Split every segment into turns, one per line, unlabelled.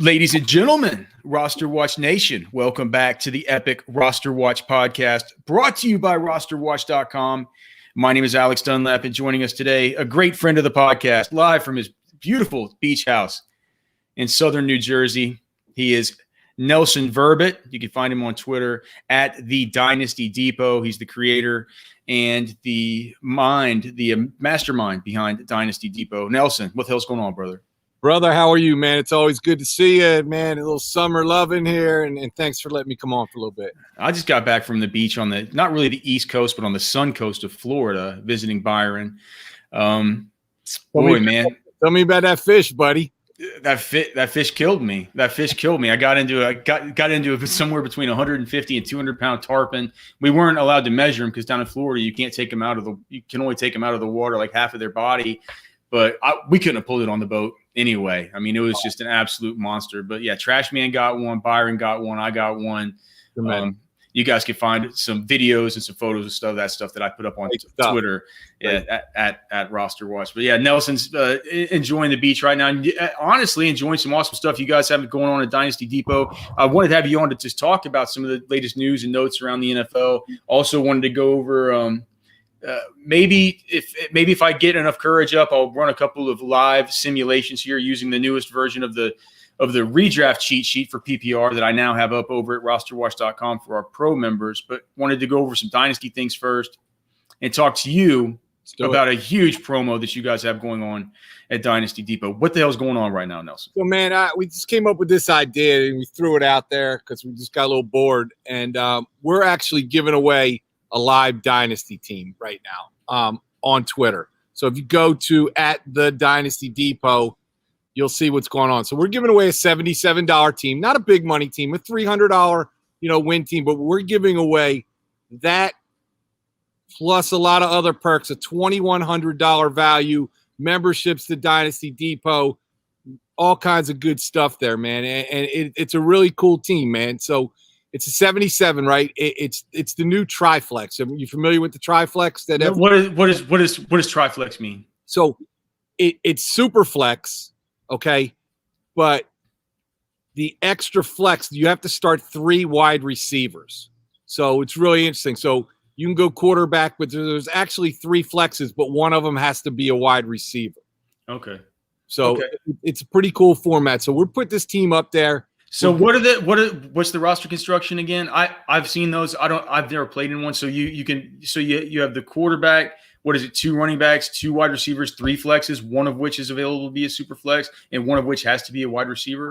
Ladies and gentlemen, RosterWatch Nation, welcome back to the epic RosterWatch Podcast, brought to you by RosterWatch.com. My name is Alex Dunlap, and joining us today, a great friend of the podcast, live from his beautiful beach house in southern New Jersey. He is Nelson Verbit. You can find him on Twitter at the Dynasty Depot. He's the creator and the mastermind behind Dynasty Depot. Nelson, what the hell's going on, brother?
Brother, how are you, man? It's always good to see you, man. A little summer love in here, and thanks for letting me come on for a little bit.
I just got back from the beach on the, not really the East Coast, but on the Sun Coast of Florida, visiting Byron. Man.
Tell me about that fish, buddy.
That fish killed me. I got into somewhere between 150 and 200 pound tarpon. We weren't allowed to measure them because down in Florida, you can only take them out of the water like half of their body. But we couldn't have pulled it on the boat anyway. I mean, it was just an absolute monster. But yeah, Trashman got one, Byron got one, I got one. You guys can find some videos and some photos of that stuff that I put up on Twitter at RosterWatch. But yeah, Nelson's enjoying the beach right now. And honestly, enjoying some awesome stuff you guys have going on at Dynasty Depot. I wanted to have you on to just talk about some of the latest news and notes around the NFL. Also wanted to go over maybe if I get enough courage up, I'll run a couple of live simulations here using the newest version of the redraft cheat sheet for PPR that I now have up over at RosterWatch.com for our pro members. But wanted to go over some Dynasty things first and talk to you about a huge promo that you guys have going on at Dynasty Depot. What the hell's going on right now, Nelson?
So, man, we just came up with this idea and we threw it out there because we just got a little bored. And we're actually giving away a live Dynasty team right now on Twitter. So if you go to at the Dynasty Depot, you'll see what's going on. So we're giving away a $77 team, not a big money team, a $300 win team, but we're giving away that plus a lot of other perks, a $2,100 value, memberships to Dynasty Depot, all kinds of good stuff there, man. And it's a really cool team, man. So it's a 77, right? It's the new Triflex. Are you familiar with the Triflex?
What does Triflex mean?
So it's super flex, okay? But the extra flex, you have to start 3 wide receivers. So it's really interesting. So you can go quarterback, but there's actually 3 flexes, but one of them has to be a wide receiver.
Okay.
So it's a pretty cool format. So we'll put this team up there.
So what's the roster construction again? I've seen those. I've never played in one. So you have the quarterback. What is it? 2 running backs, 2 wide receivers, 3 flexes, one of which is available to be a super flex, and one of which has to be a wide receiver.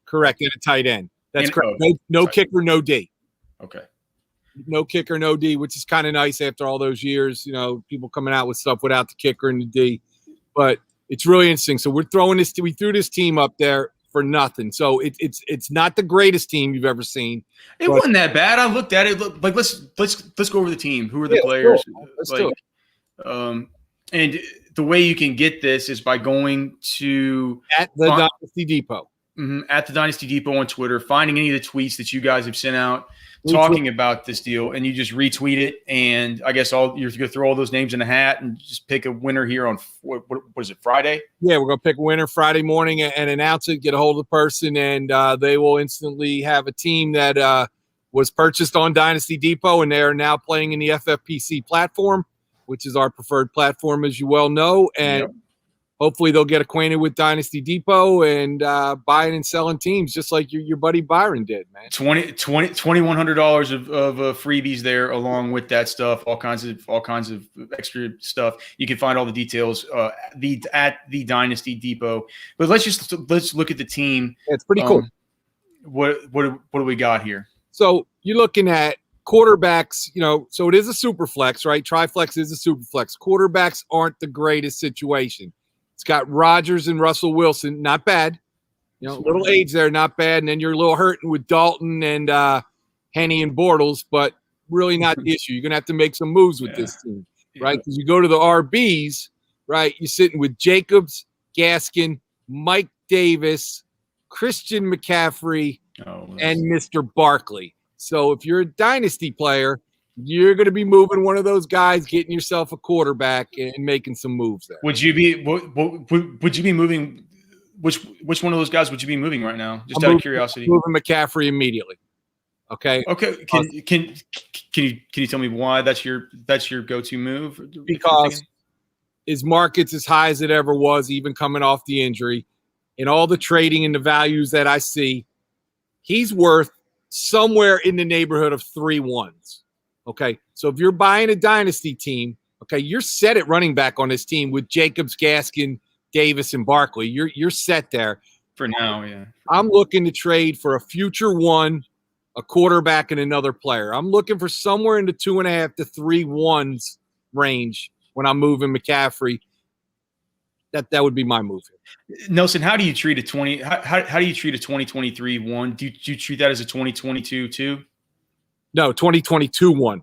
Correct. And a tight end. That's correct. No kicker, no D.
Okay.
No kicker, no D, which is kind of nice after all those years. People coming out with stuff without the kicker and the D, but it's really interesting. So we threw this team up there for nothing. So it's not the greatest team you've ever seen.
It wasn't that bad. I looked at it. Like let's go over the team. Who are the players?
Let's do it.
And the way you can get this is by going to
at the Dynasty Depot.
At the Dynasty Depot on Twitter, finding any of the tweets that you guys have sent out talking about this deal, and you just retweet it. And I guess you're going to throw all those names in a hat and just pick a winner here on what is it, Friday?
Yeah, we're going to pick a winner Friday morning and announce it, get a hold of the person, and they will instantly have a team that was purchased on Dynasty Depot, and they are now playing in the FFPC platform, which is our preferred platform, as you well know. And hopefully they'll get acquainted with Dynasty Depot and buying and selling teams just like your buddy Byron did, man.
$2,100 of freebies there along with that stuff, all kinds of extra stuff. You can find all the details at the Dynasty Depot. But let's look at the team.
Yeah, it's pretty cool.
What do we got here?
So you're looking at quarterbacks, so it is a super flex, right? Triflex is a super flex. Quarterbacks aren't the greatest situation. It's got Rodgers and Russell Wilson, not bad. Little age there, not bad. And then you're a little hurting with Dalton and Henny and Bortles, but really not the issue. You're going to have to make some moves with this team, right? Because you go to the RBs, right? You're sitting with Jacobs, Gaskin, Mike Davis, Christian McCaffrey, and Mr. Barkley. So if you're a dynasty player, you're going to be moving one of those guys, getting yourself a quarterback and making some moves there.
Would you be moving which one of those guys would you be moving right now? Just out of curiosity.
Moving McCaffrey immediately. Okay.
Okay. Can you tell me why that's your go-to move?
Because his market's as high as it ever was, even coming off the injury. In all the trading and the values that I see, he's worth somewhere in the neighborhood of 3 ones. Okay. So if you're buying a dynasty team, okay, you're set at running back on this team with Jacobs, Gaskin, Davis, and Barkley. You're set there.
For now, yeah.
I'm looking to trade for a future one, a quarterback, and another player. I'm looking for somewhere in the 2.5 to 3 ones range when I'm moving McCaffrey. That would be my move here.
Nelson, how do you treat a how do you treat a 2023 one? Do you treat that as a 2022 too?
No, 2022 one.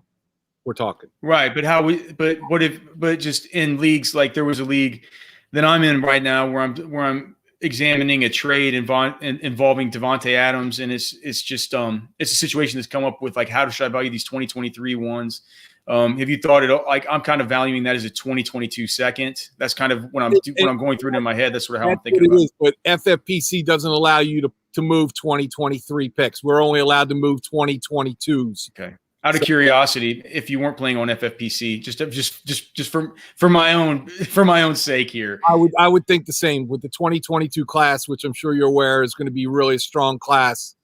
We're talking.
Right, but just in leagues, like there was a league that I'm in right now where I'm examining a trade involving Devontae Adams, and it's a situation that's come up with, like, how should I value these 2023 ones? Have you thought it, like, I'm kind of valuing that as a 2022 second. That's kind of when I'm going through it in my head. That's sort of how I'm thinking about it.
But FFPC doesn't allow you to move 2023 picks. We're only allowed to move 2022s.
Okay. Out of curiosity, if you weren't playing on FFPC, just for my own sake here,
I would think the same with the 2022 class, which I'm sure you're aware is going to be really a strong class.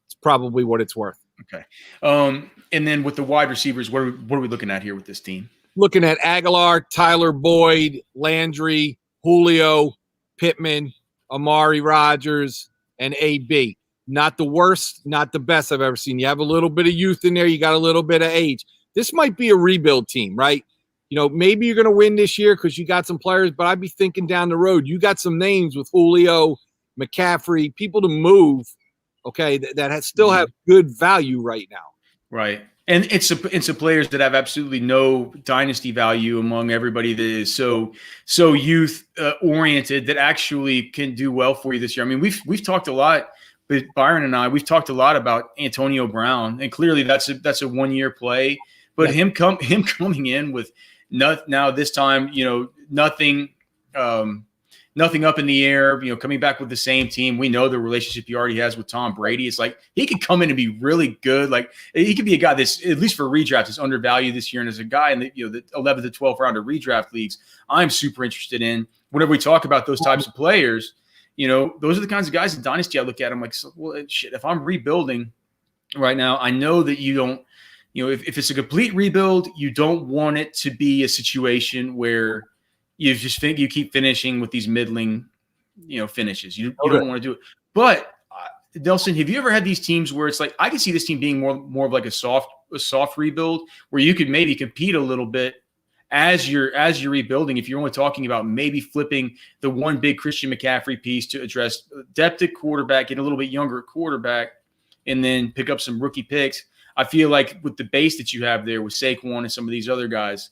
It's probably what it's worth.
Okay. And then with the wide receivers, what are we looking at here with this team?
Looking at Aguilar, Tyler Boyd, Landry, Julio, Pittman, Amari Rodgers, and AB. Not the worst, not the best I've ever seen. You have a little bit of youth in there. You got a little bit of age. This might be a rebuild team, right? You know, maybe you're going to win this year because you got some players, but I'd be thinking down the road. You got some names with Julio, McCaffrey, people to move, okay, that still have good value right now.
Right. And it's some players that have absolutely no dynasty value among everybody that is so youth oriented that actually can do well for you this year. I mean, we've talked a lot. But Byron and I, we've talked a lot about Antonio Brown, and clearly that's a 1-year play. But him coming in with now this time, you know, nothing up in the air, you know, coming back with the same team. We know the relationship he already has with Tom Brady. It's like he could come in and be really good. Like he could be a guy that's, at least for redraft, is undervalued this year. And as a guy in the 11th to 12th round of redraft leagues, I'm super interested in. Whenever we talk about those types of players, you know, those are the kinds of guys in Dynasty I look at. I'm like, well, shit, if I'm rebuilding right now, I know that you don't, you know, if it's a complete rebuild, you don't want it to be a situation where you just think you keep finishing with these middling, you know, finishes. You don't want to do it. But Nelson, have you ever had these teams where it's like, I can see this team being more of like a soft rebuild where you could maybe compete a little bit as you're rebuilding, if you're only talking about maybe flipping the one big Christian McCaffrey piece to address depth at quarterback, get a little bit younger at quarterback, and then pick up some rookie picks. I feel like with the base that you have there with Saquon and some of these other guys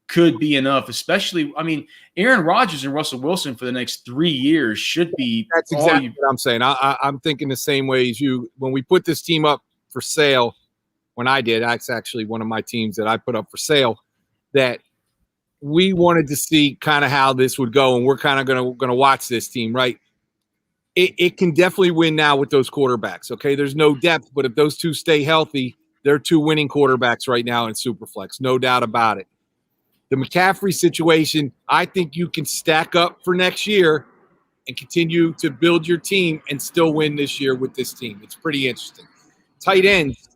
could be enough, especially, I mean, Aaron Rodgers and Russell Wilson for the next 3 years should be.
That's exactly what I'm saying. I'm thinking the same way as you. When we put this team up for sale, when I did, that's actually one of my teams that I put up for sale, that we wanted to see kind of how this would go, and we're kind of going to watch this team, right? It can definitely win now with those quarterbacks, okay? There's no depth, but if those two stay healthy, they're 2 winning quarterbacks right now in Superflex, no doubt about it. The McCaffrey situation, I think you can stack up for next year and continue to build your team and still win this year with this team. It's pretty interesting. Tight ends,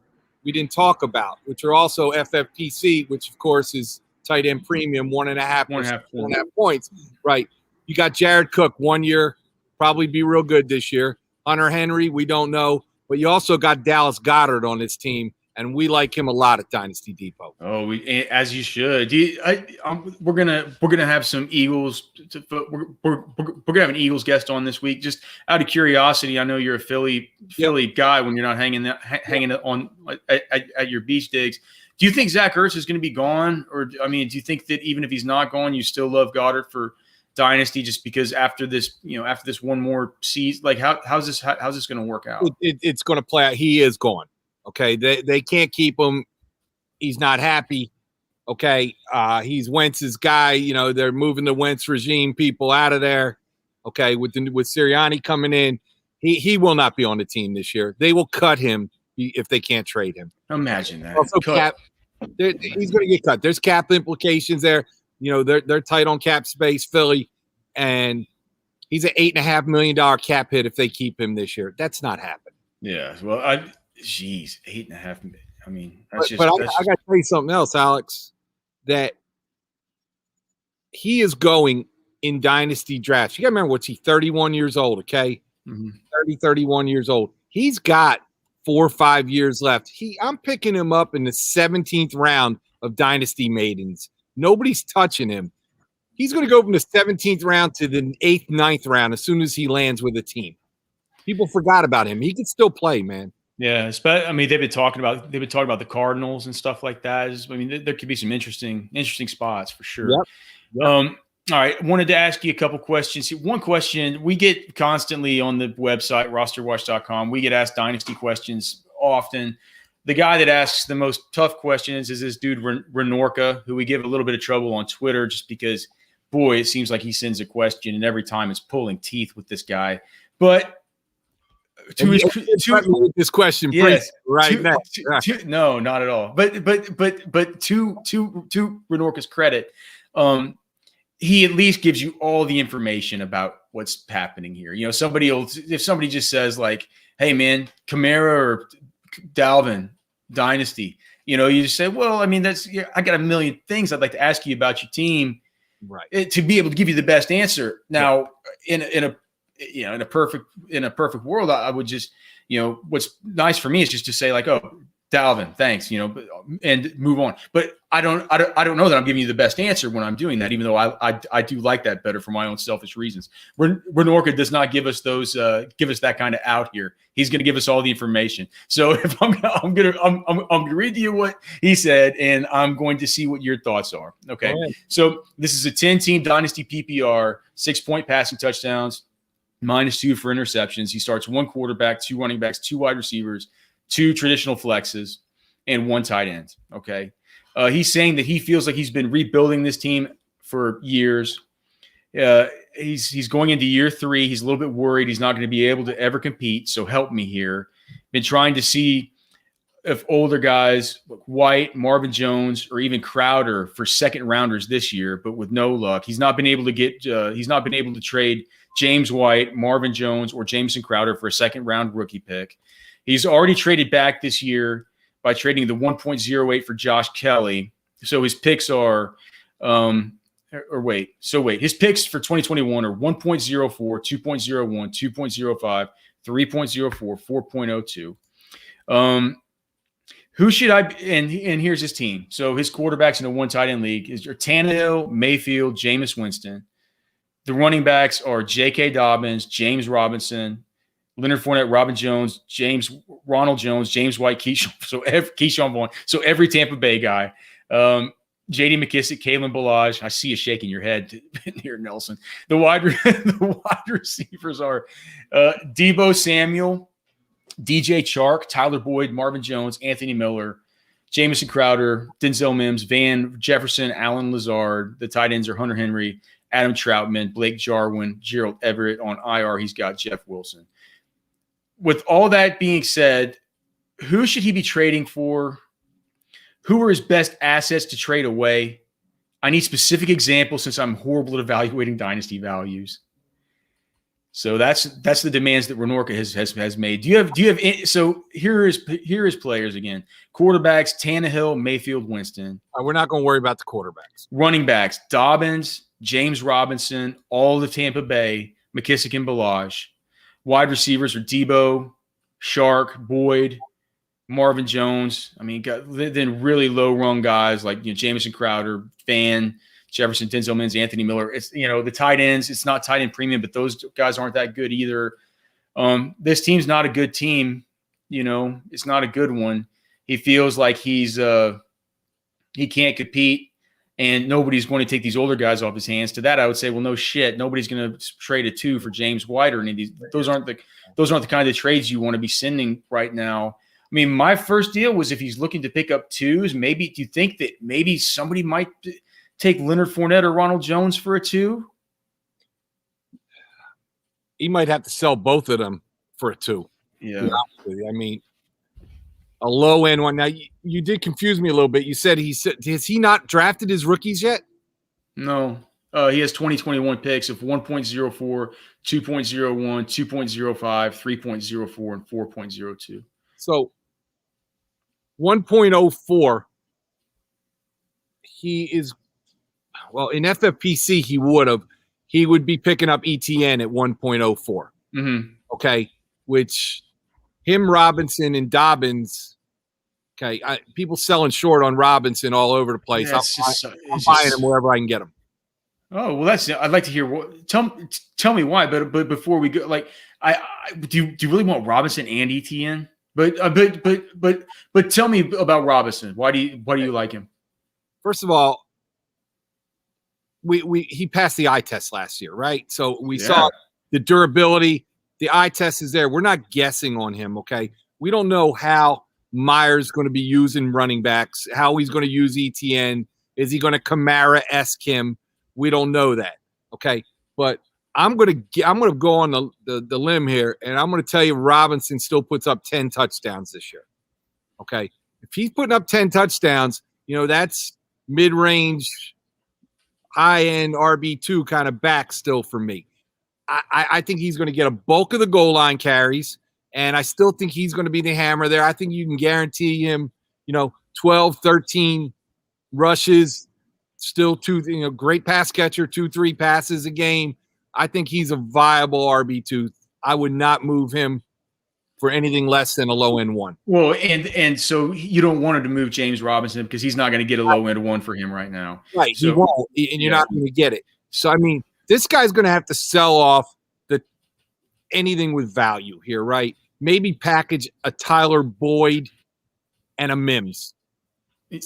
we didn't talk about, which are also FFPC, which, of course, is tight end premium, 1.5 points. Right. You got Jared Cook 1 year, probably be real good this year. Hunter Henry, we don't know. But you also got Dallas Goedert on this team, and we like him a lot at Dynasty Depot.
Oh, as you should. We're gonna have some Eagles. We're gonna have an Eagles guest on this week. Just out of curiosity, I know you're a Philly guy when you're not hanging on at your beach digs. Do you think Zach Ertz is going to be gone? Or, I mean, do you think that even if he's not gone, you still love Goddard for Dynasty just because after this one more season, like how's this going to work out?
It's going to play out. He is gone. Okay. They can't keep him. He's not happy. Okay. He's Wentz's guy. You know, they're moving the Wentz regime people out of there. Okay, with Sirianni coming in, he will not be on the team this year. They will cut him if they can't trade him.
Imagine that.
Also, cap. He's going to get cut. There's cap implications there. They're tight on cap space, Philly, and he's an $8.5 million cap hit if they keep him this year. That's not happening.
Yeah. Well, $8.5. I mean,
I got to tell you something else, Alex. That he is going in dynasty drafts. You got to remember, what's he? 31 years old. Okay, 31 years old. He's got 4 or 5 years left. I'm picking him up in the 17th round of dynasty maidens. Nobody's touching him. He's going to go from the 17th round to the 8th, 9th round as soon as he lands with a team. People forgot about him. He can still play, man.
Yeah, I mean, they've been talking about the Cardinals and stuff like that. I mean, there could be some interesting spots for sure. Yep. All right, wanted to ask you a couple questions. One question we get constantly on the website, rosterwatch.com. We get asked dynasty questions often. The guy that asks the most tough questions is this dude, Renorka, who we give a little bit of trouble on Twitter just because, boy, it seems like he sends a question, and every time it's pulling teeth with this guy. But
this question, yes, now.
No, not at all. But to Renorka's credit, he at least gives you all the information about what's happening here. If somebody just says like, "Hey man, Kamara or Dalvin Dynasty," you just say, "Well, I mean, I got a million things I'd like to ask you about your team,
right?"
To be able to give you the best answer. Now, in a perfect world, I would just, what's nice for me is just to say like, "Oh, Dalvin, thanks," and move on. But I don't know that I'm giving you the best answer when I'm doing that, even though I do like that better for my own selfish reasons. Renorka does not give us that kind of out here. He's going to give us all the information. So if I'm going to read to you what he said, and I'm going to see what your thoughts are. Okay.
Right.
So this is a 10-team dynasty PPR, 6-point passing touchdowns, -2 for interceptions. He starts 1 quarterback, 2 running backs, 2 wide receivers, 2 traditional flexes, and 1 tight end. Okay. He's saying that he feels like he's been rebuilding this team for years. He's going into year 3. He's a little bit worried he's not going to be able to ever compete. So help me here. Been trying to see if older guys like White, Marvin Jones, or even Crowder for second rounders this year, but with no luck. He's not been able to trade James White, Marvin Jones, or Jameson Crowder for a second round rookie pick. He's already traded back this year by trading the 1.08 for Josh Kelly. So his picks are his picks for 2021 are 1.04, 2.01, 2.05, 3.04, 4.02. Who should I and here's his team. So his quarterbacks in a 1 tight end league is Tannehill, Mayfield, Jameis Winston. The running backs are J.K. Dobbins, James Robinson, Leonard Fournette, Robin Jones, Ronald Jones, James White, Keyshawn Vaughn. So every Tampa Bay guy. J.D. McKissick, Kalen Ballage. I see you shaking your head here, Nelson. The wide receivers are Deebo Samuel, DJ Chark, Tyler Boyd, Marvin Jones, Anthony Miller, Jamison Crowder, Denzel Mims, Van Jefferson, Alan Lazard. The tight ends are Hunter Henry, Adam Troutman, Blake Jarwin, Gerald Everett. On IR, he's got Jeff Wilson. With all that being said, who should he be trading for? Who are his best assets to trade away? I need specific examples since I'm horrible at evaluating dynasty values. So that's the demands that Renorka has made. Do you have any, so here is players again. Quarterbacks, Tannehill, Mayfield, Winston.
We're not going to worry about the quarterbacks.
Running backs, Dobbins, James Robinson, all the Tampa Bay, McKissick and Ballage. Wide receivers are Deebo, Shark, Boyd, Marvin Jones. I mean, then really low-rung guys like Jamison Crowder, Van Jefferson, Denzel Mims, Anthony Miller. It's the tight ends. It's not tight end premium, but those guys aren't that good either. This team's not a good team. It's not a good one. He feels like he can't compete, and nobody's going to take these older guys off his hands. To that, I would say, well, no shit. Nobody's going to trade a 2 for James White or any of these. Those aren't the kind of trades you want to be sending right now. I mean, my first deal was if he's looking to pick up 2s, maybe do you think that maybe somebody might take Leonard Fournette or Ronald Jones for a 2?
he might have to sell both of them for a 2.
Yeah.
I mean, a low end one. Now you did confuse me a little bit. You said has he not drafted his rookies yet?
No. He has 2021 picks of 1.04, 2.01, 2.05, 3.04, and 4.02.
So 1.04, he is, well, in FFPC, he would be picking up ETN at 1.04.
Mm-hmm.
Okay. Which him, Robinson, and Dobbins. Okay. People selling short on Robinson all over the place.
Yeah,
I'm buying him wherever I can get him.
Oh, well, I'd like to hear what. Tell me why. But before we go, like, do you really want Robinson and ETN? But tell me about Robinson. Why do you like him?
First of all, he passed the eye test last year, right? So we saw the durability. The eye test is there. We're not guessing on him, okay? We don't know how Meyer's going to be using running backs, how he's going to use ETN. Is he going to Kamara-esque him? We don't know that, okay? But I'm gonna go on the limb here, and I'm gonna tell you Robinson still puts up 10 touchdowns this year, okay? If he's putting up 10 touchdowns, that's mid-range, high-end RB2 kind of back still for me. I think he's going to get a bulk of the goal line carries, and I still think he's going to be the hammer there. I think you can guarantee him, 12, 13 rushes. Still great pass catcher, 2-3 passes a game. I think he's a viable RB2. I would not move him for anything less than a low end 1.
Well, and so you don't want him to move James Robinson because he's not going to get a low end 1 for him right now.
Right,
so,
he won't, and you're not going to get it. So I mean, this guy's going to have to sell off anything with value here, right? Maybe package a Tyler Boyd and a Mims.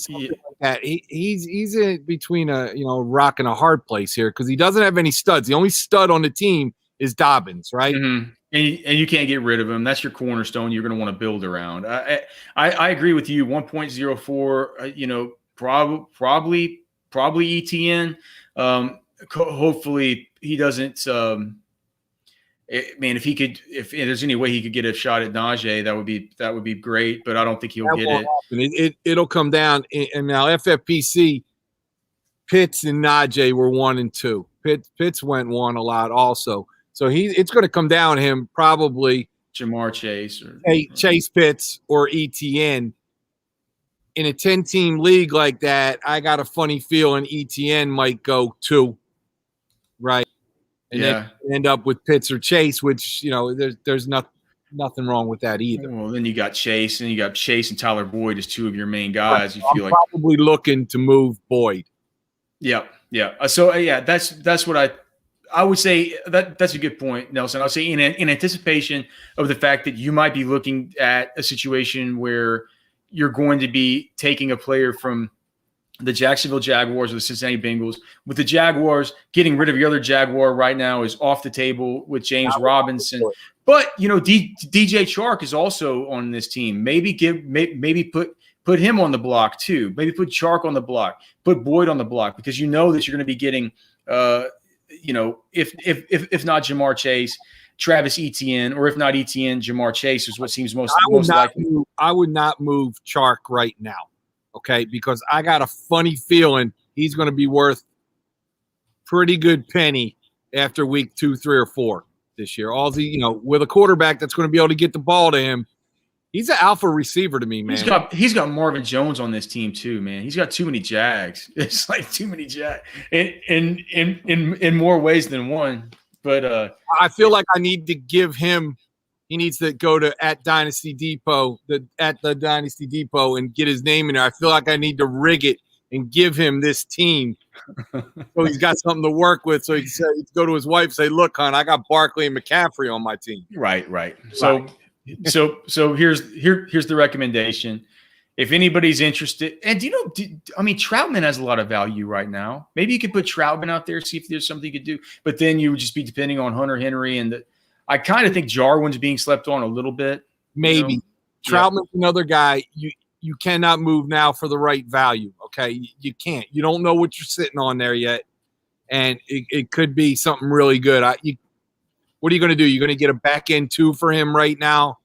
Like that. He's in between a rock and a hard place here because he doesn't have any studs. The only stud on the team is Dobbins, right?
Mm-hmm. And you can't get rid of him. That's your cornerstone. You're going to want to build around. I agree with you. 1.04. Probably ETN. Hopefully he doesn't. If there's any way he could get a shot at Najee, that would be great. But I don't think he'll get it.
It'll come down. And now FFPC, Pitts and Najee were 1 and 2. Pitts went 1 a lot also. So it's going to come down to him probably
Jamar Chase or
Chase Pitts or ETN. In a 10-team league like that, I got a funny feeling ETN might go 2, right? And then end up with Pitts or Chase, which there's nothing wrong with that either.
Well, then you got Chase, and Tyler Boyd as 2 of your main guys.
Right. I'm probably looking to move Boyd.
Yeah. So that's what I would say. That's a good point, Nelson. I'll say in anticipation of the fact that you might be looking at a situation where you're going to be taking a player from the Jacksonville Jaguars or the Cincinnati Bengals. With the Jaguars, getting rid of your other Jaguar right now is off the table with James Robinson. But DJ Chark is also on this team. Maybe put him on the block too. Maybe put Chark on the block. Put Boyd on the block because you know that you're going to be getting, if not Jamar Chase, Travis Etienne, or if not Etienne, Jamar Chase is what seems most likely.
I would not move Chark right now. Okay, because I got a funny feeling he's going to be worth pretty good penny after week 2, 3, or 4 this year. With a quarterback that's going to be able to get the ball to him, he's an alpha receiver to me, man.
He's got Marvin Jones on this team too, man. He's got too many Jags. It's like too many Jags in more ways than one. But
I feel like I need to give him. He needs to go to at Dynasty Depot, at the Dynasty Depot, and get his name in there. I feel like I need to rig it and give him this team, so he's got something to work with. So he can go to his wife and say, "Look, hon, I got Barkley and McCaffrey on my team."
Right. So here's the recommendation. If anybody's interested, and Troutman has a lot of value right now. Maybe you could put Troutman out there, see if there's something you could do. But then you would just be depending on Hunter Henry and I kind of think Jarwin's being slept on a little bit.
Maybe. Troutman's another guy you cannot move now for the right value, okay? You can't. You don't know what you're sitting on there yet, and it could be something really good. What are you going to do? You're going to get a back end 2 for him right now?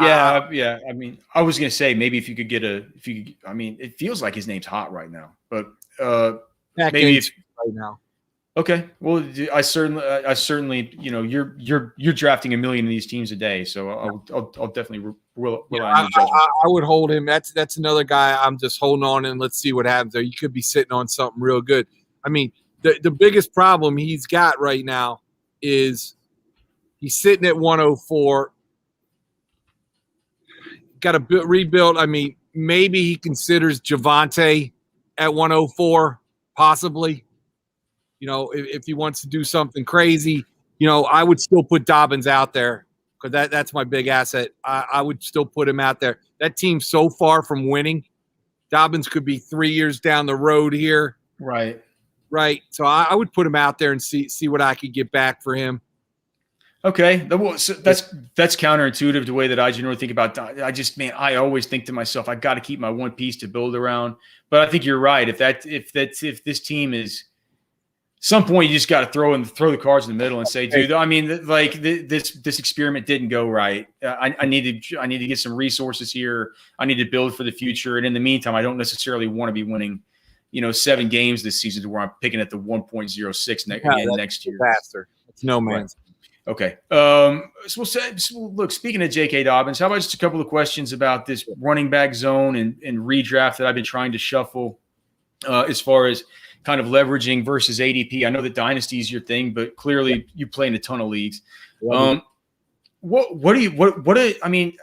Yeah. I mean, I was going to say maybe if you could get I mean, it feels like his name's hot right now, but
back
maybe
end 2 right now.
Okay. Well, I certainly, you're drafting a million of these teams a day, so I'll definitely rely on your judgment.
I would hold him. That's another guy I'm just holding on, and let's see what happens there. You could be sitting on something real good. I mean, the biggest problem he's got right now is he's sitting at 104. Got to rebuild. I mean, maybe he considers Javonte at 104, possibly. If he wants to do something crazy, I would still put Dobbins out there because that's my big asset. I would still put him out there. That team's so far from winning. Dobbins could be 3 years down the road here.
Right.
So I would put him out there and see what I could get back for him.
Okay, so that's counterintuitive to the way that I generally think about. I always think to myself, I got to keep my one piece to build around. But I think you're right. If this team is, some point you just got to throw the cards in the middle and say, dude, I mean, like this experiment didn't go right. I need to get some resources here. I need to build for the future. And in the meantime, I don't necessarily want to be winning, 7 games this season to where I'm picking at the 1.06 next year.
Disaster. It's no man's.
Right. Okay. So look, speaking of J.K. Dobbins, how about just a couple of questions about this running back zone and redraft that I've been trying to shuffle as far as kind of leveraging versus ADP. I know that Dynasty is your thing, but clearly you play in a ton of leagues. I mean,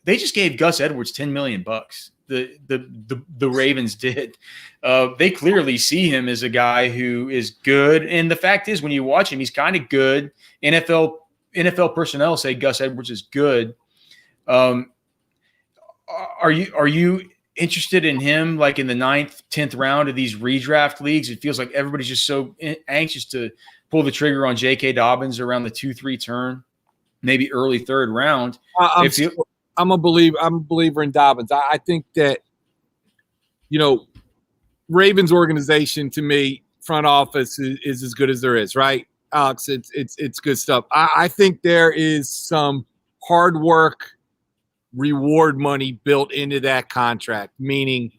they just gave Gus Edwards $10 million. The Ravens did. They clearly see him as a guy who is good. And the fact is, when you watch him, he's kind of good. NFL personnel say Gus Edwards is good. Are you interested in him like in the 9th, 10th round of these redraft leagues? It feels like everybody's just so anxious to pull the trigger on J.K. Dobbins around the 2-3 turn, maybe early 3rd round.
I'm a believer in Dobbins. I think that, Ravens organization to me, front office is as good as there is, right? Alex, it's good stuff. I think there is some hard work, reward money built into that contract, meaning,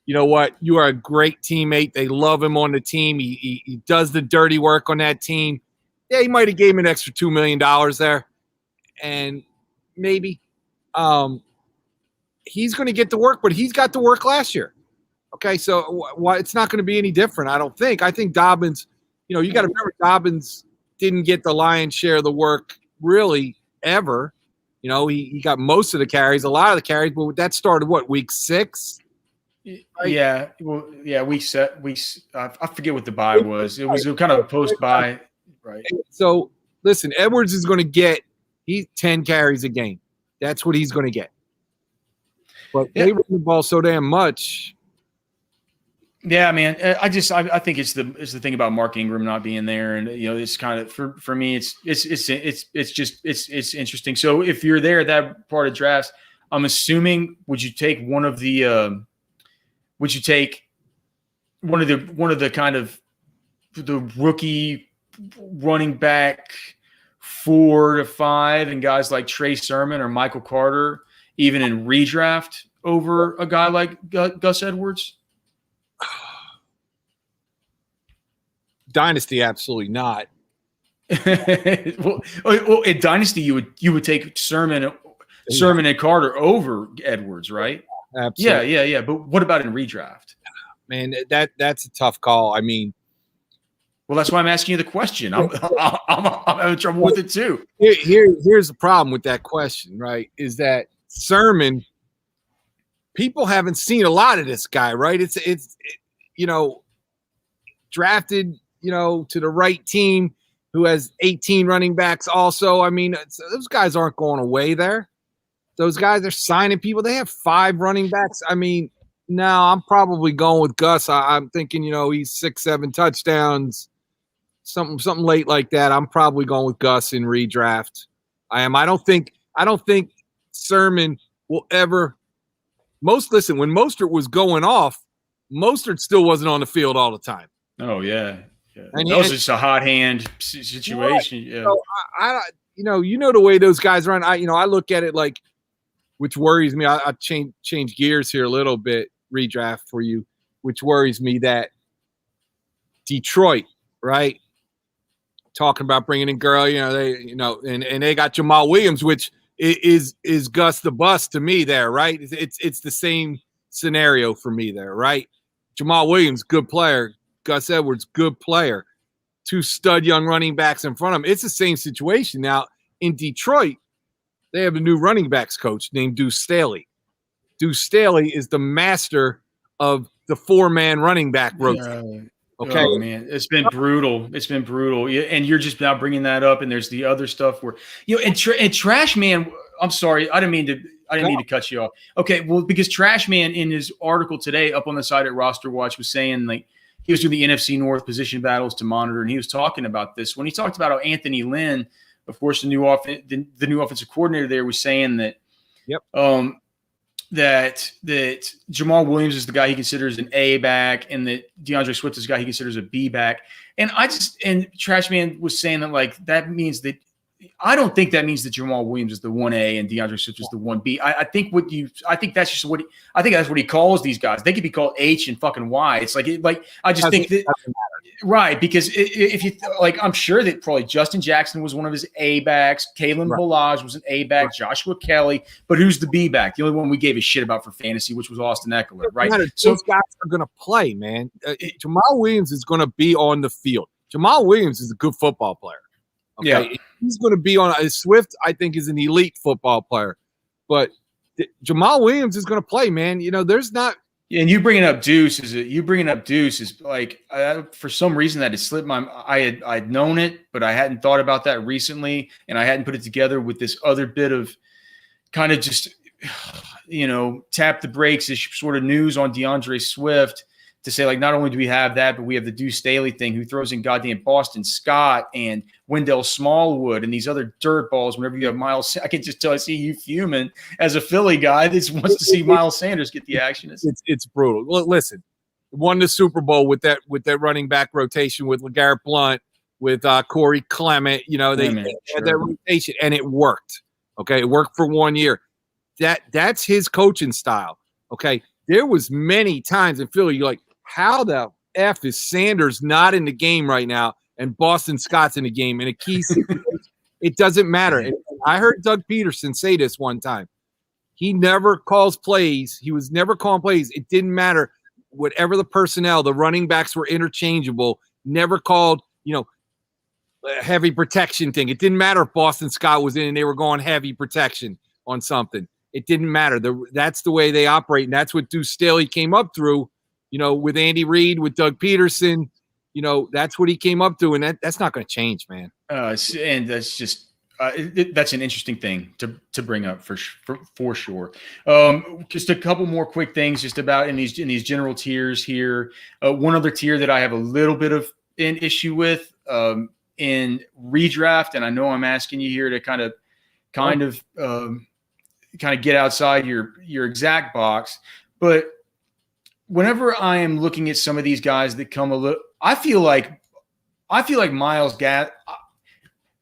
you know what, you are a great teammate. They love him on the team. He does the dirty work on that team. Yeah, he might have gave him an extra $2 million there, and maybe he's going to get to work, but he's got to work last year. Okay, so it's not going to be any different, I don't think. I think Dobbins, you got to remember Dobbins didn't get the lion's share of the work really ever. He got most of the carries, a lot of the carries, but that started week 6? Right?
Yeah. Well, yeah, I forget what the buy was. It was kind of a post buy, right?
So listen, Edwards is going to get 10 carries a game. That's what he's going to get. But they run the ball so damn much.
Yeah, man. I think it's the thing about Mark Ingram not being there, and it's kind of for me. It's interesting. So if you're there, that part of drafts, I'm assuming would you take one of the kind of the rookie running back 4 to 5 and guys like Trey Sermon or Michael Carter, even in redraft over a guy like Gus Edwards?
Dynasty, absolutely not.
well, in Dynasty, you would take Sermon and Carter over Edwards, right?
Absolutely.
Yeah. But what about in redraft?
Man, that's a tough call. I mean,
well, that's why I'm asking you the question. I'm having trouble with it too.
Here's the problem with that question, right? Is that Sermon, people haven't seen a lot of this guy, right? It's drafted, to the right team who has 18 running backs also. I mean, those guys aren't going away there. Those guys are signing people. They have 5 running backs. I mean, no, I'm probably going with Gus. I'm thinking, he's 6-7 touchdowns, something late like that. I'm probably going with Gus in redraft. I am. I don't think Sermon will ever. When Mostert was going off, Mostert still wasn't on the field all the time.
Oh yeah. That was just a hot hand situation. Yeah.
So I the way those guys run. I look at it like, which worries me. I change gears here a little bit. Redraft for you, which worries me that Detroit, right? Talking about bringing in Gurley, and they got Jamal Williams, which is Gus the Bus to me there, right? It's the same scenario for me there, right? Jamal Williams, good player. Gus Edwards, good player. Two stud young running backs in front of him. It's the same situation. Now, in Detroit, they have a new running backs coach named Deuce Staley. Deuce Staley is the master of the 4-man running back rotation. Okay.
Oh, man, it's been brutal. It's been brutal. And you're just now bringing that up. And there's the other stuff where, and Trash Man, I'm sorry. I didn't mean to cut you off. Okay. Well, because Trash Man in his article today up on the site at RosterWatch was saying, like, he was doing the NFC North position battles to monitor. And he was talking about this when he talked about how Anthony Lynn, of course, the new offensive coordinator there, was saying that, that Jamal Williams is the guy he considers an A back, and that DeAndre Swift is the guy he considers a B back. And Trash Man was saying that, like, that means that I don't think that means that Jamal Williams is the 1A and DeAndre Swift is the 1B. I think that's what he calls these guys. They could be called H and fucking Y. It's like I just think that. Right, because if you I'm sure that probably Justin Jackson was one of his A backs. Kalen Ballage was an A back. Joshua Kelly, but who's the B back? The only one we gave a shit about for fantasy, which was Austin Eckler, right?
So those guys are going to play, man. Jamal Williams is going to be on the field. Jamal Williams is a good football player. Okay? Yeah, he's going to be on. Swift, I think, is an elite football player, but Jamal Williams is going to play, man. There's not.
Yeah, and you bringing up Deuce is like, for some reason that has slipped my. I'd known it, but I hadn't thought about that recently, and I hadn't put it together with this other bit of kind of just, tap the brakes-ish sort of news on DeAndre Swift to say, like, not only do we have that, but we have the Deuce Staley thing, who throws in goddamn Boston Scott and Wendell Smallwood and these other dirt balls. Whenever you have Miles, I can just tell I see you fuming as a Philly guy that wants to see Miles Sanders get the action.
It's brutal. Well, listen, won the Super Bowl with that running back rotation with LeGarrette Blount, with Corey Clement. They had that rotation, and it worked. Okay, it worked for 1 year. That's his coaching style. Okay, there was many times in Philly you're like, how the F is Sanders not in the game right now and Boston Scott's in the game in a key situation? It doesn't matter. And I heard Doug Peterson say this one time. He never calls plays. He was never calling plays. It didn't matter. Whatever the personnel, the running backs were interchangeable. Never called, heavy protection thing. It didn't matter if Boston Scott was in and they were going heavy protection on something. It didn't matter. That's the way they operate, and that's what Deuce Staley came up through. With Andy Reid, with Doug Peterson, that's what he came up to, and that's not going to change, man.
And that's just that's an interesting thing to bring up for sure. Just a couple more quick things, just about in these general tiers here. One other tier that I have a little bit of an issue with in redraft, and I know I'm asking you here to kind of get outside your exact box, but whenever I am looking at some of these guys that come a little, I feel like Myles Gaskin.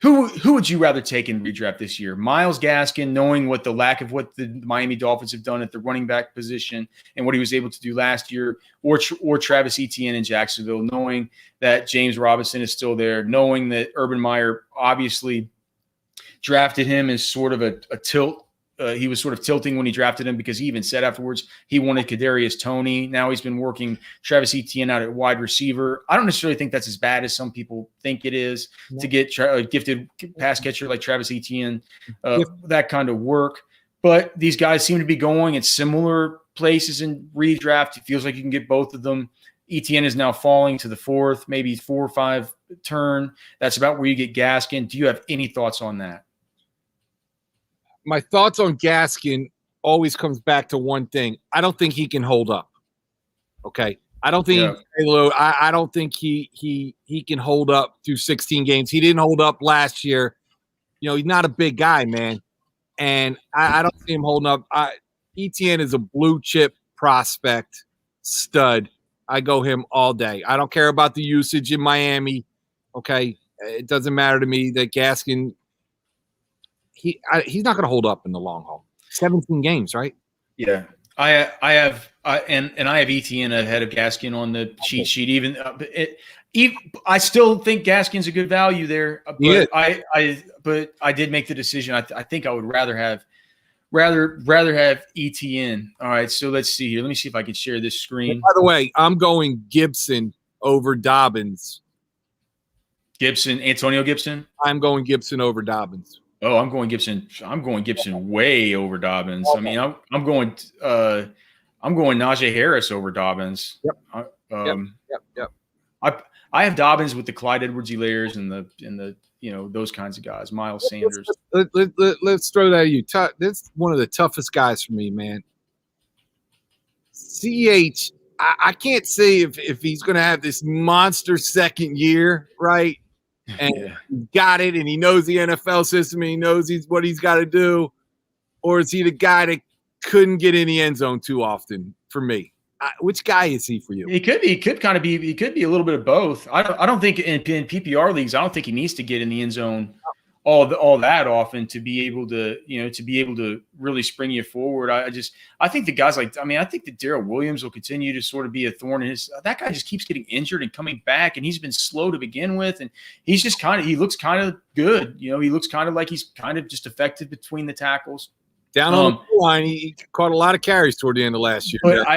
Who would you rather take in redraft this year? Myles Gaskin, knowing what the lack of what the Miami Dolphins have done at the running back position and what he was able to do last year, or Travis Etienne in Jacksonville, knowing that James Robinson is still there, knowing that Urban Meyer obviously drafted him as sort of a tilt. He was sort of tilting when he drafted him, because he even said afterwards he wanted Kadarius Toney. Now he's been working Travis Etienne out at wide receiver. I don't necessarily think that's as bad as some people think it is to get a gifted pass catcher like Travis Etienne, that kind of work. But these guys seem to be going at similar places in redraft. It feels like you can get both of them. Etienne is now falling to the 4th, maybe 4 or 5 turn. That's about where you get Gaskin. Do you have any thoughts on that?
My thoughts on Gaskin always comes back to one thing. I don't think he can hold up. Okay. I don't think I don't think he can hold up through 16 games. He didn't hold up last year. He's not a big guy, man. And I don't see him holding up. Etienne is a blue chip prospect stud. I go him all day. I don't care about the usage in Miami. Okay, it doesn't matter to me that Gaskin. He's not going to hold up in the long haul. 17 games, right?
Yeah, I have ETN ahead of Gaskin on the cheat sheet. I still think Gaskin's a good value there, but I did make the decision. I think I would rather have ETN. All right, so let's see here. Let me see if I can share this screen.
And by the way, I'm going Gibson over Dobbins.
Antonio Gibson.
I'm going Gibson over Dobbins.
Oh, I'm going Gibson. I'm going Gibson way over Dobbins.
Okay.
I mean, I'm going Najee Harris over Dobbins.
Yep. Yep.
I have Dobbins with the Clyde Edwards-Helaire's and the those kinds of guys. Miles Sanders.
Let's throw that at you. That's one of the toughest guys for me, man. CH, I can't say if he's going to have this monster second year, right? And he got it, and he knows the NFL system, and he knows what he's got to do, or is he the guy that couldn't get in the end zone too often? For me, which guy is he for you?
He could be a little bit of both. I don't think in PPR leagues, I don't think he needs to get in the end zone all that often to be able to really spring you forward. I think the guys I think that Darrell Williams will continue to sort of be a thorn in his. That guy just keeps getting injured and coming back, and he's been slow to begin with, and he's just he looks kind of good. He looks kind of like he's kind of just effective between the tackles.
Down on the line, he caught a lot of carries toward the end of last year.
But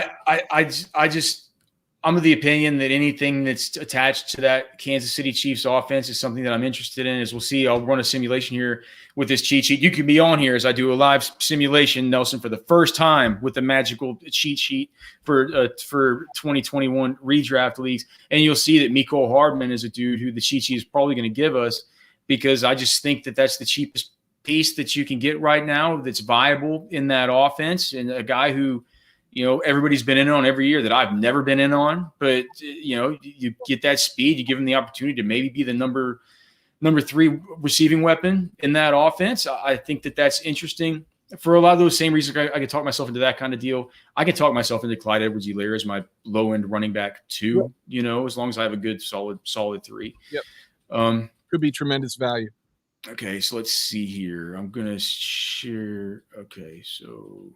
I'm of the opinion that anything that's attached to that Kansas City Chiefs offense is something that I'm interested in. As we'll see, I'll run a simulation here with this cheat sheet. You can be on here as I do a live simulation, Nelson, for the first time with the magical cheat sheet for 2021 redraft leagues. And you'll see that Mecole Hardman is a dude who the cheat sheet is probably going to give us, because I just think that that's the cheapest piece that you can get right now that's viable in that offense, and a guy who everybody's been in on every year that I've never been in on, but you get that speed, you give him the opportunity to maybe be the number 3 receiving weapon in that offense. I think that that's interesting for a lot of those same reasons. I can talk myself into that kind of deal. I can talk myself into Clyde Edwards-Helaire as my low end running back too, as long as I have a good solid 3.
Yep. Could be tremendous value.
Okay. So let's see here. I'm going to share. Okay. So,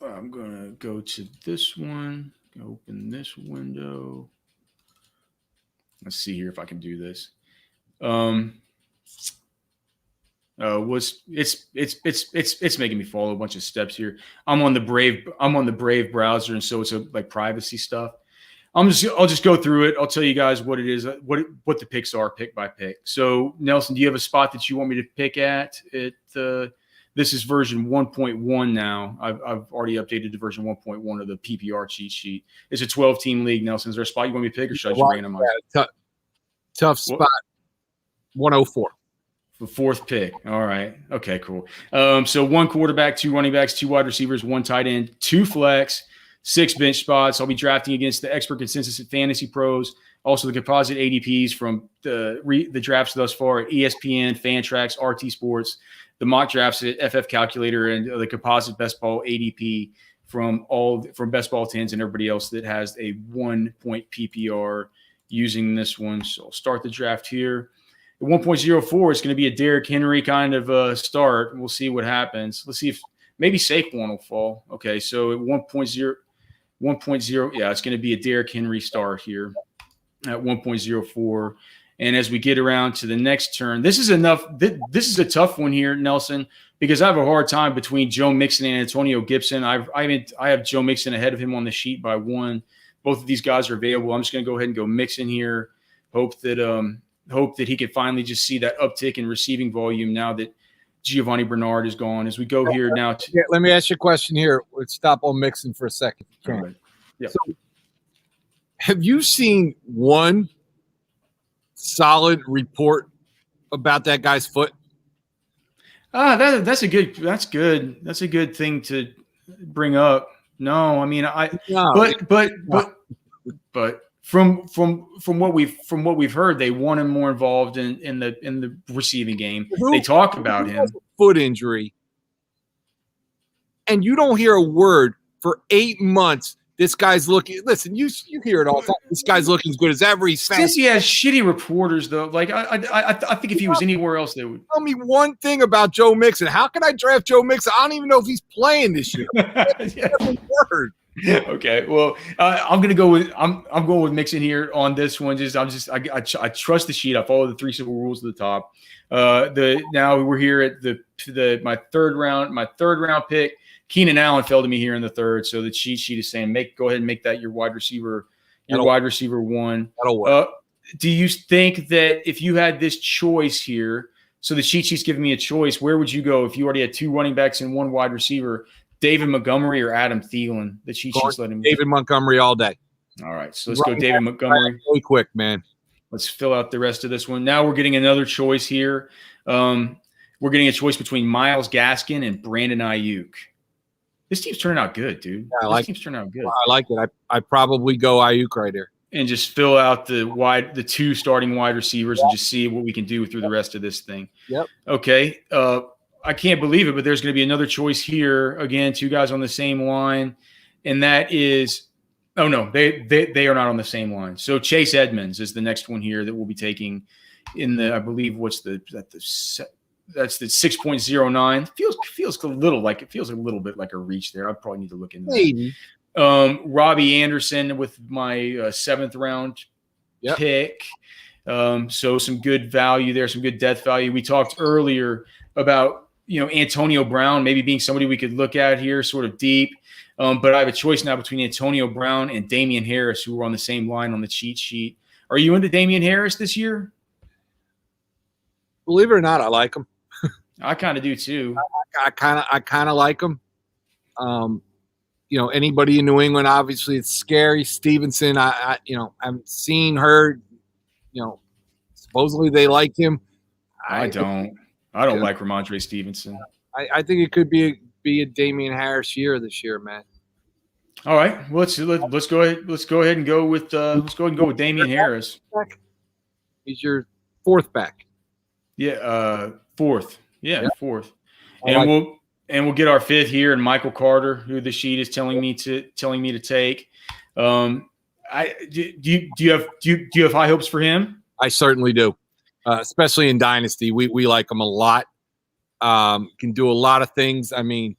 I'm going to go to this one, open this window. Let's see here if I can do this. It's making me follow a bunch of steps here. I'm on the Brave browser, and so it's like privacy stuff. I'll just go through it. I'll tell you guys what it is, what the picks are, pick by pick. So Nelson, do you have a spot that you want me to pick at? This is version 1.1 now. I've already updated to version 1.1 of the PPR cheat sheet. It's a 12-team league, Nelson. Is there a spot you want me to pick, or should I just randomize?
Tough spot. 104.
The 4th pick. All right. Okay, cool. So 1 quarterback, 2 running backs, 2 wide receivers, 1 tight end, 2 flex, 6 bench spots. I'll be drafting against the expert consensus at Fantasy Pros. Also, the composite ADPs from the drafts thus far at ESPN, Fantrax, RT Sports, the mock drafts at FF Calculator, and the composite best ball ADP from best ball 10s and everybody else that has a 1-point PPR using this one. So I'll start the draft here. At 1.04, it's going to be a Derrick Henry kind of start. We'll see what happens. Let's see if maybe Saquon will fall. Okay, so at 1.0, yeah, it's going to be a Derrick Henry start here at 1.04. And as we get around to the next turn, this is a tough one here, Nelson, because I have a hard time between Joe Mixon and Antonio Gibson. I have Joe Mixon ahead of him on the sheet by 1. Both of these guys are available. I'm just going to go ahead and go Mixon here. Hope that he could finally just see that uptick in receiving volume now that Giovanni Bernard is gone. As we go here now.
Let me ask you a question here. Let's stop on Mixon for a second.
Right. Yeah.
So, have you seen one solid report about that guy's foot?
That's good. That's a good thing to bring up. No, I mean, but from what we've heard, they want him more involved in the receiving game. They talk about him.
Foot injury and you don't hear a word for 8 months. This guy's looking. Listen, you hear it all the time. This guy's looking as good as ever. He's
since he has shitty reporters, though. Like I think if he was anywhere else, they would
tell me one thing about Joe Mixon. How can I draft Joe Mixon? I don't even know if he's playing this year. Word.
Okay, well, I'm gonna go with I'm going with Mixon here on this one. I trust the sheet. I follow the 3 simple rules at the top. Now we're here at my third round pick. Keenan Allen fell to me here in the third, so the cheat sheet is saying go ahead and make that your wide receiver one.
That'll work.
Do you think that if you had this choice here, so the cheat sheet's giving me a choice, where would you go if you already had 2 running backs and 1 wide receiver? David Montgomery or Adam Thielen? The cheat sheet's letting me.
David Montgomery all day.
All right, so let's go David Montgomery.
Really quick, man.
Let's fill out the rest of this one. Now we're getting another choice here. We're getting a choice between Myles Gaskin and Brandon Ayuk. This team's turning out good, dude.
Yeah,
this team's turning out good.
I like it. I probably go Ayuk right here.
And just fill out the 2 starting wide receivers and just see what we can do through the rest of this thing.
Yep.
Okay. I can't believe it, but there's going to be another choice here. Again, 2 guys on the same line. And that is – oh, no, they are not on the same line. So Chase Edmonds is the next one here that we'll be taking in the – I believe that's the 6.09. Feels a little bit like a reach there. I probably need to look into that. Robbie Anderson with my 7th round pick. So some good value there, some good depth value. We talked earlier about Antonio Brown maybe being somebody we could look at here, sort of deep. But I have a choice now between Antonio Brown and Damien Harris, who were on the same line on the cheat sheet. Are you into Damien Harris this year?
Believe it or not, I like him.
I kind of do too.
I kind of like him. Anybody in New England, obviously it's scary. Stevenson, I haven't seen, heard, supposedly they like him.
I don't like Ramondre Stevenson.
I think it could be a Damian Harris year this year, man.
All right, well, let's go ahead. Let's go ahead and go with Damian Harris.
He's your 4th back.
Yeah, 4th. Yeah, 4th. And we'll get our 5th here, and Michael Carter, who the sheet is telling me to take. Do you have high hopes for him?
I certainly do, especially in Dynasty. We like him a lot. Can do a lot of things. I mean,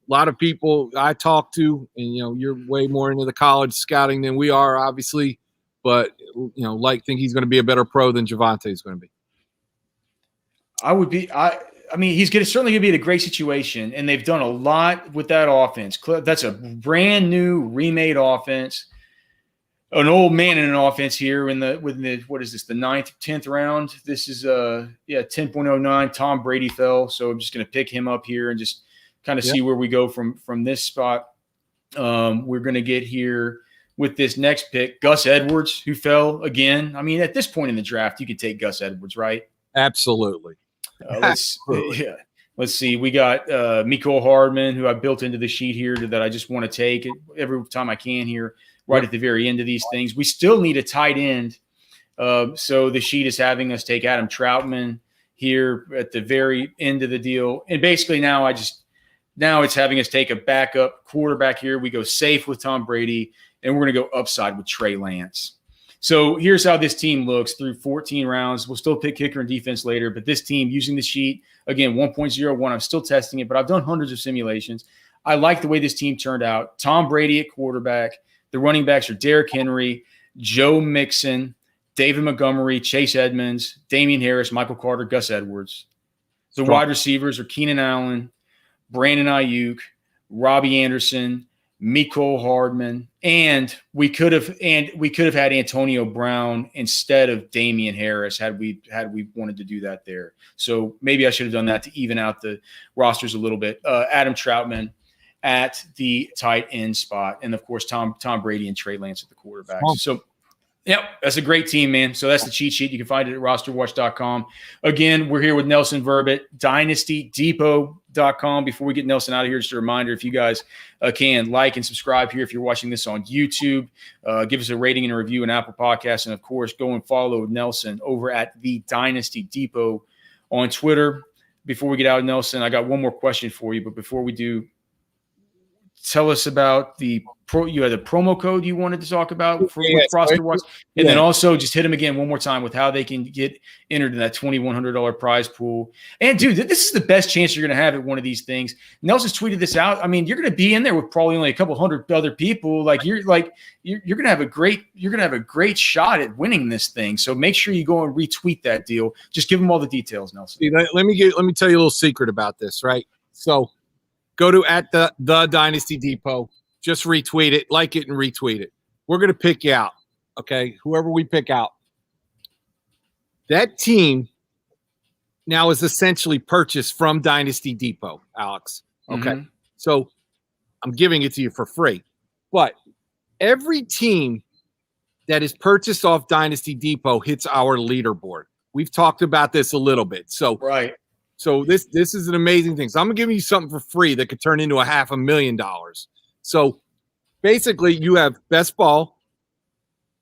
a lot of people I talk to, and you're way more into the college scouting than we are, obviously, but think he's going to be a better pro than Javonte is going to be.
I mean, he's certainly going to be in a great situation, and they've done a lot with that offense. That's a brand new, remade offense. An old man in an offense here what is this, the 9th, 10th round? This is 10.09. Tom Brady fell, so I'm just going to pick him up here and just kind of see where we go from this spot. We're going to get here with this next pick, Gus Edwards, who fell again. I mean, at this point in the draft, you could take Gus Edwards, right?
Absolutely.
Let's see. We got Mecole Hardman, who I built into the sheet here that I just want to take every time I can here, right at the very end of these things. We still need a tight end. So the sheet is having us take Adam Troutman here at the very end of the deal. And basically now it's having us take a backup quarterback here. We go safe with Tom Brady, and we're going to go upside with Trey Lance. So here's how this team looks through 14 rounds. We'll still pick kicker and defense later, but this team using the sheet, again, 1.01, I'm still testing it, but I've done hundreds of simulations. I like the way this team turned out. Tom Brady at quarterback. The running backs are Derrick Henry, Joe Mixon, David Montgomery, Chase Edmonds, Damian Harris, Michael Carter, Gus Edwards. The wide receivers are Keenan Allen, Brandon Ayuk, Robbie Anderson, Mecole Hardman, and we could have had Antonio Brown instead of Damian Harris had we wanted to do that there. So maybe I should have done that to even out the rosters a little bit. Adam Troutman at the tight end spot, and of course Tom Brady and Trey Lance at the quarterback. So yep, that's a great team, man. So that's the cheat sheet. You can find it at rosterwatch.com. Again, we're here with Nelson Verbit, dynastydepot.com. Before we get Nelson out of here, just a reminder, if you guys can like and subscribe here if you're watching this on YouTube, give us a rating and a review in Apple Podcasts, and of course, go and follow Nelson over at the Dynasty Depot on Twitter. Before we get out, Nelson, I got one more question for you, but before we do, tell us about you had a promo code you wanted to talk about with RosterWatch, and then also just hit them again one more time with how they can get entered in that $2,100 prize pool. And dude, this is the best chance you're going to have at one of these things. Nelson's tweeted this out. I mean, you're going to be in there with probably only a couple hundred other people. Like you're going to have a great shot at winning this thing. So make sure you go and retweet that deal. Just give them all the details, Nelson.
See, let me tell you a little secret about this, right? So go to the Dynasty Depot. Just retweet it, like it, and retweet it. We're going to pick you out, okay? Whoever we pick out. That team now is essentially purchased from Dynasty Depot, Alex. Okay? Mm-hmm. So I'm giving it to you for free. But every team that is purchased off Dynasty Depot hits our leaderboard. We've talked about this a little bit. So
right.
So this is an amazing thing. So I'm going to give you something for free that could turn into $500,000. So basically you have best ball,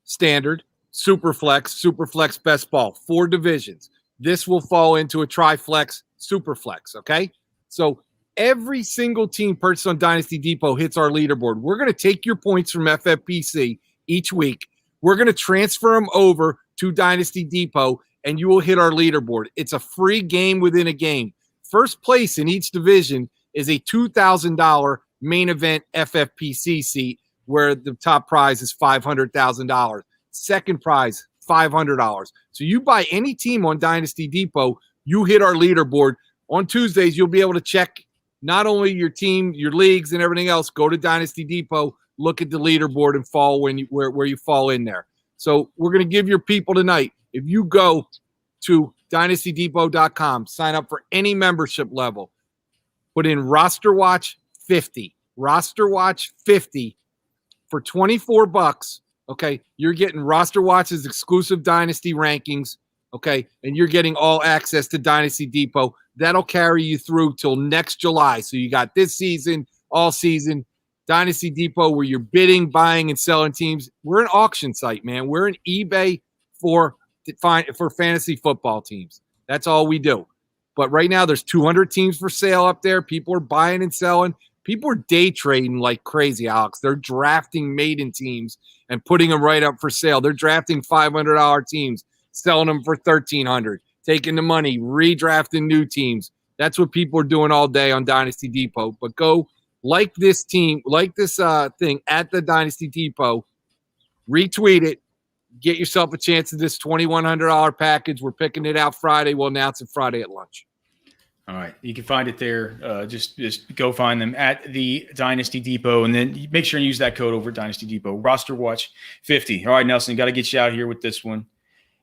standard, superflex, best ball, 4 divisions. This will fall into a triflex, superflex, okay? So every single team purchased on Dynasty Depot hits our leaderboard. We're going to take your points from FFPC each week. We're going to transfer them over to Dynasty Depot, and you will hit our leaderboard. It's a free game within a game. First place in each division is a $2,000 main event FFPC seat, where the top prize is $500,000. Second prize, $500. So you buy any team on Dynasty Depot, you hit our leaderboard. On Tuesdays, you'll be able to check not only your team, your leagues, and everything else. Go to Dynasty Depot, look at the leaderboard, and fall where you fall in there. So we're going to give your people tonight, if you go to dynastydepot.com, sign up for any membership level, put in RosterWatch 50 for $24. Okay, you're getting RosterWatch's exclusive Dynasty rankings. Okay, and you're getting all access to Dynasty Depot. That'll carry you through till next July. So you got this season, all season, Dynasty Depot, where you're bidding, buying, and selling teams. We're an auction site, man. We're an eBay for fantasy football teams. That's all we do. But right now there's 200 teams for sale up there. People are buying and selling. People are day trading like crazy, Alex. They're drafting maiden teams and putting them right up for sale. They're drafting $500 teams, selling them for $1,300, taking the money, redrafting new teams. That's what people are doing all day on Dynasty Depot. But go like this team, like this thing at the Dynasty Depot, retweet it, get yourself a chance at this $2,100 package. We're picking it out Friday. We'll announce it Friday at lunch.
All right. You can find it there. Just go find them at the Dynasty Depot, and then make sure and use that code over at Dynasty Depot. RosterWatch 50. All right, Nelson, got to get you out here with this one.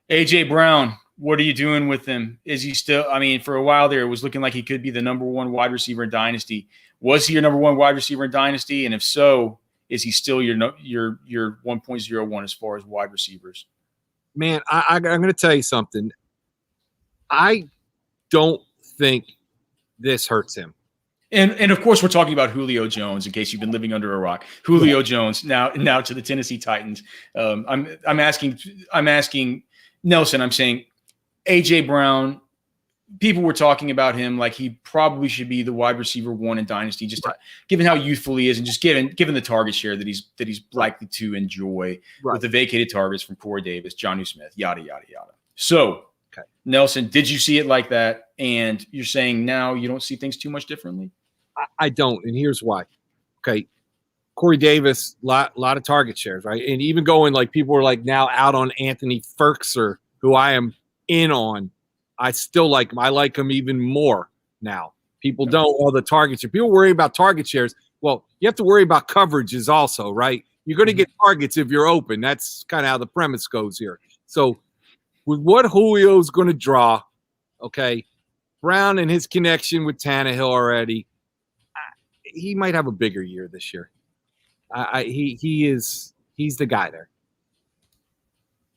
A.J. Brown, what are you doing with him? Is he still – I mean, for a while there, it was looking like he could be the number one wide receiver in Dynasty. Was he your number one wide receiver in Dynasty? And if so, is he still your 1.01 as far as wide receivers?
Man, I'm going to tell you something. I don't think this hurts him.
And of course, we're talking about Julio Jones, in case you've been living under a rock. Julio Jones now to the Tennessee Titans. I'm asking Nelson. I'm saying AJ Brown. People were talking about him like he probably should be the wide receiver 1 in Dynasty, just given how youthful he is, and just given the target share that he's likely to enjoy with the vacated targets from Corey Davis, Jonnu Smith, yada yada yada. So. Okay. Nelson, did you see it like that? And you're saying now you don't see things too much differently?
I don't, and here's why. Okay, Corey Davis, lot of target shares, right? And even going like people are like now out on Anthony Ferkser, who I am in on. I still like him. I like him even more now. People don't all the target share. People worry about target shares. Well, you have to worry about coverages also, right? You're going to get targets if you're open. That's kind of how the premise goes here. So with what Julio's going to draw, okay, Brown and his connection with Tannehill already, he might have a bigger year this year. He's the guy there.